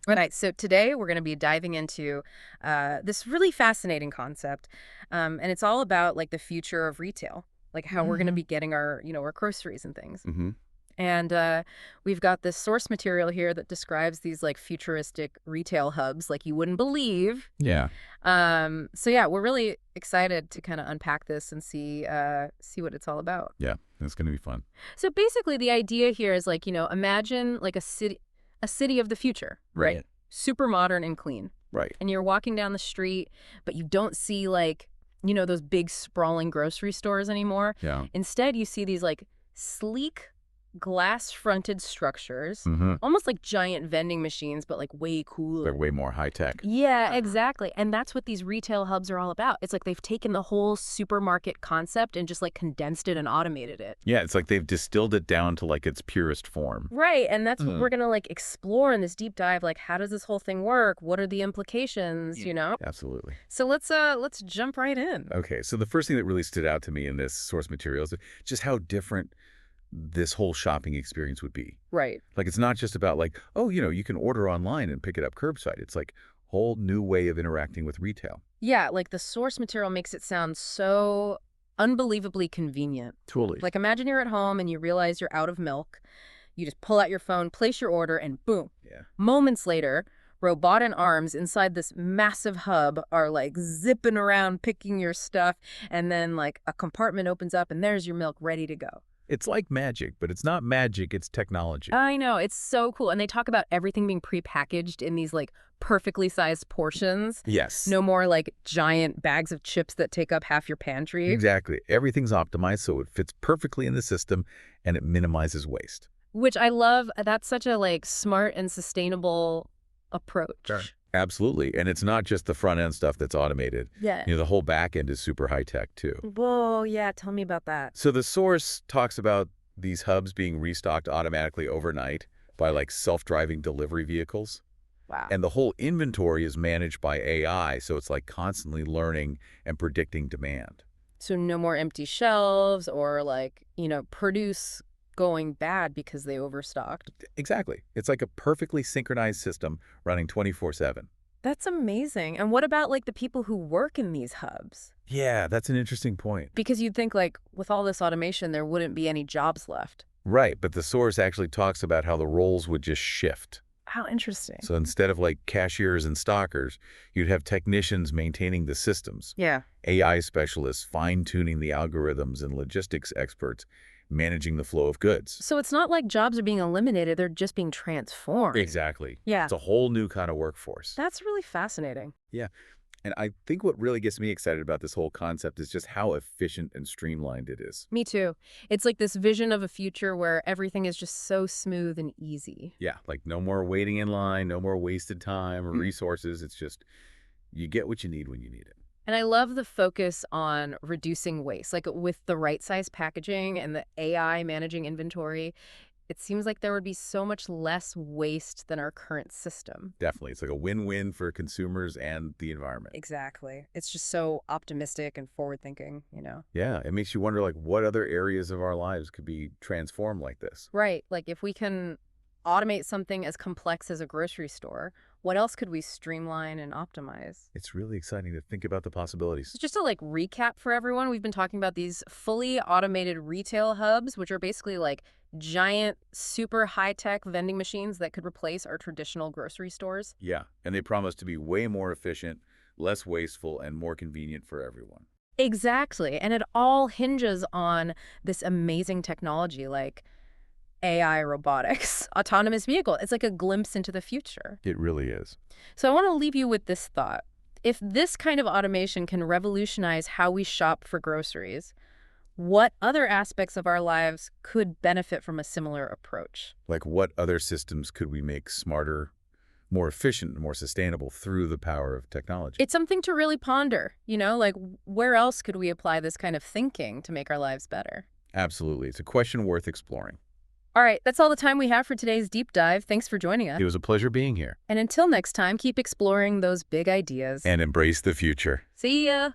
All right, so today we're going to be diving into this really fascinating concept, and it's all about like the future of retail, like how we're going to Hmm. be getting our, our groceries and things. Hmm. And we've got this source material here that describes these like futuristic retail hubs, like you wouldn't believe. Yeah. So yeah, we're really excited to kind of unpack this and see what it's all about. Yeah. That's going to be fun. So basically, the idea here is like imagine like a city of the future, right? Right. Super modern and clean. Right. And you're walking down the street, but you don't see like, those big sprawling grocery stores anymore. Yeah. Instead, you see these like sleek glass-fronted structures, Hmm. almost like giant vending machines, but like way They're cooler. way more high tech. Yeah, exactly. And that's what these retail hubs are all about. It's like they've taken the whole supermarket concept and just like condensed it and automated it. Yeah. It's like they've distilled it down to like its purest form. Right, and that's what Mm. we're gonna like explore in this deep dive. Like, how does this whole thing work? What are the implications? Yeah. Absolutely. So let's jump right in. Okay. So the first thing that really stood out to me in this source material is just how different this whole shopping experience would be. Right. Like, it's not just about like, oh, you can order online and pick it up curbside. It's like whole new way of interacting with retail. Yeah, like the source material makes it sound so unbelievably convenient. Totally. Like, imagine you're at home and you realize you're out of milk. You just pull out your phone, place your order, and boom. Yeah. Moments later, robotic arms inside this massive hub are like zipping around picking your stuff, and then like a compartment opens up and there's your milk ready to go. It's like magic, but it's not magic, it's technology. I know, it's so cool. And they talk about everything being prepackaged in these like perfectly sized portions. Yes. No more like giant bags of chips that take up half your pantry, Exactly. Everything's optimized so it fits perfectly in the system and it minimizes waste. which I love. That's such a like smart and sustainable Sure. approach. Absolutely. And it's not just the front end stuff that's automated. Yeah. The whole back end is super high tech too. Whoa, yeah, tell me about that. So the source talks about these hubs being restocked automatically overnight by like self-driving delivery vehicles. Wow. And the whole inventory is managed by AI, so it's like constantly learning and predicting demand. So no more empty shelves or like, produce going bad because they overstocked. Exactly. It's like a perfectly synchronized system running 24/7. That's amazing. And what about like the people who work in these hubs? Yeah, that's an interesting point. Because you'd think like with all this automation, there wouldn't be any jobs left. Right, but the source actually talks about how the roles would just shift. How interesting. So instead of like cashiers and stockers, you'd have technicians maintaining the systems, Yeah. AI specialists fine-tuning the algorithms, and logistics experts managing the flow of goods. So it's not like jobs are being eliminated, they're just being transformed. Exactly. Yeah. It's a whole new kind of workforce. That's really fascinating. Yeah. And I think what really gets me excited about this whole concept is just how efficient and streamlined it is. Me too. It's like this vision of a future where everything is just so smooth and easy. Yeah, like no more waiting in line, no more wasted time or resources. It's just you get what you need when you need it. And I love the focus on reducing waste, like with the right size packaging and the AI managing inventory. It seems like there would be so much less waste than our current system. Definitely. It's like a win-win for consumers and the environment. Exactly. It's just so optimistic and forward thinking. Yeah, it makes you wonder like what other areas of our lives could be transformed like this. Right. Like if we can automate something as complex as a grocery store, what else could we streamline and optimize? It's really exciting to think about the possibilities. So just to like recap for everyone, we've been talking about these fully automated retail hubs, which are basically like giant, super high-tech vending machines that could replace our traditional grocery stores. Yeah, and they promise to be way more efficient, less wasteful, and more convenient for everyone. Exactly. And it all hinges on this amazing technology like AI robotics, autonomous vehicle. It's like a glimpse into the future. It really is. So I want to leave you with this thought. If this kind of automation can revolutionize how we shop for groceries, what other aspects of our lives could benefit from a similar approach? Like what other systems could we make smarter, more efficient, more sustainable through the power of technology? It's something to really ponder, like where else could we apply this kind of thinking to make our lives better? Absolutely. It's a question worth exploring. All right, that's all the time we have for today's deep dive. Thanks for joining us. It was a pleasure being here. And until next time, keep exploring those big ideas. And embrace the future. See ya!